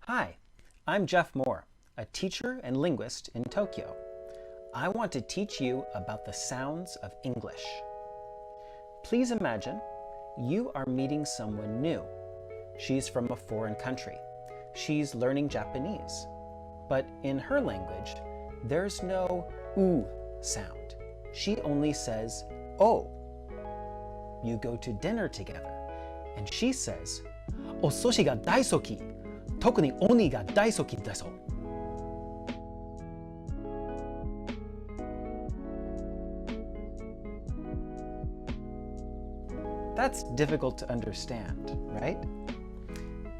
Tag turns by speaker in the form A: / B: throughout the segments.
A: Hi, I'm Jeff Moore, a teacher and linguist in Tokyo. I want to teach you about the sounds of English. Please imagine you are meeting someone new. She's from a foreign country. She's learning Japanese. But in her language, there's no oo sound. She only says o. You go to dinner together, and she says, "お寿司が大好き。特におにが大好きです." That's difficult to understand, right?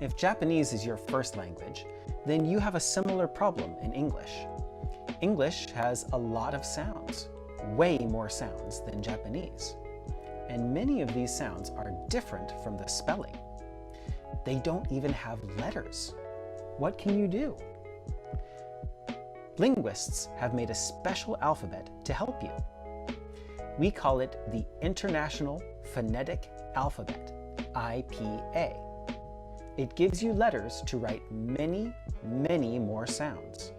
A: If Japanese is your first language, then you have a similar problem in English. English has a lot of sounds, way more sounds than Japanese. And many of these sounds are different from the spelling. They don't even have letters. What can you do? Linguists have made a special alphabet to help you. We call it the International Phonetic Alphabet, IPA. It gives you letters to write many, many more sounds.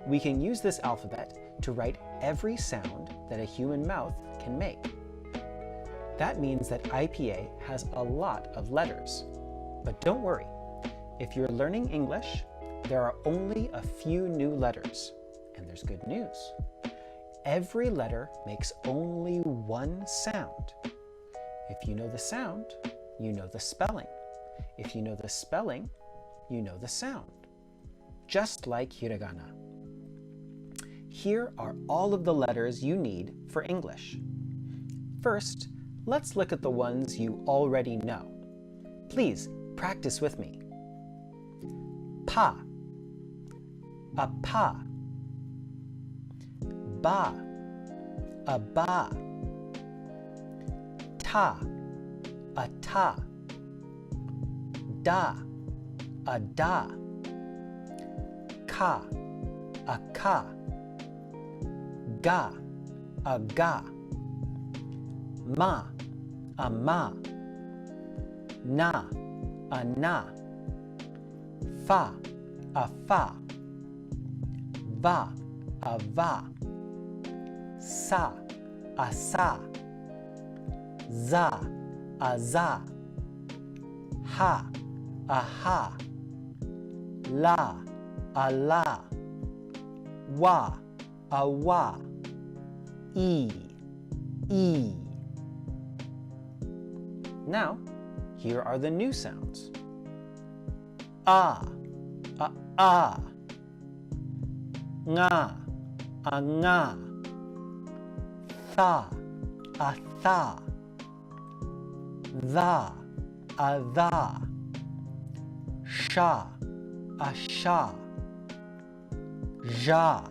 A: We can use this alphabet to write every sound that a human mouth can make. That means that IPA has a lot of letters. But don't worry, if you're learning English, there are only a few new letters. And there's good news. Every letter makes only one sound. If you know the sound, you know the spelling. If you know the spelling, you know the sound. Just like hiragana. Here are all of the letters you need for English. First, let's look at the ones you already know. Please practice with me. Pa, a pa. Ba, a ba. Ta, a ta. Da, a da. Ka, a ka. Ga, a ga. Ma, a ma. Na, a na. Fa, a fa. Va, a va. Sa, a sa. Za, a za. Ha, a ha. La, a la. Wa, a wa. E. Now, here are the new sounds. A, nga, a nga. Tha, a tha. Tha, a tha. Sha, a sha. Ja,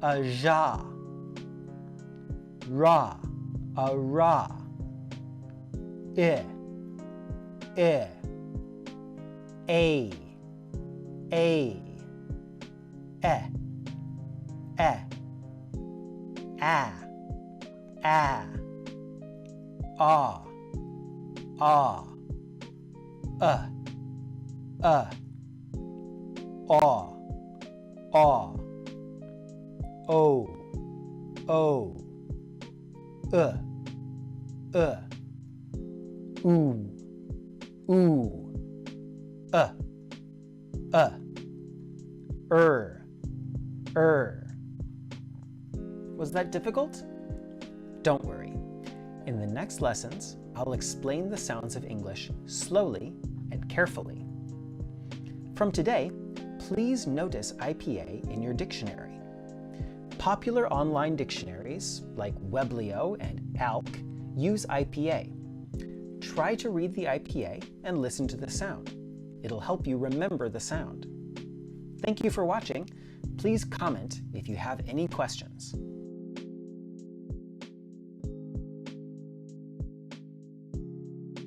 A: a ja. Ra, a ra. I, a. E, a. Was that difficult? Don't worry. In the next lessons, I'll explain the sounds of English slowly and carefully. From today, please notice IPA in your dictionary. Popular online dictionaries like Weblio and ALK use IPA. Try to read the IPA and listen to the sound. It'll help you remember the sound. Thank you for watching. Please comment if you have any questions.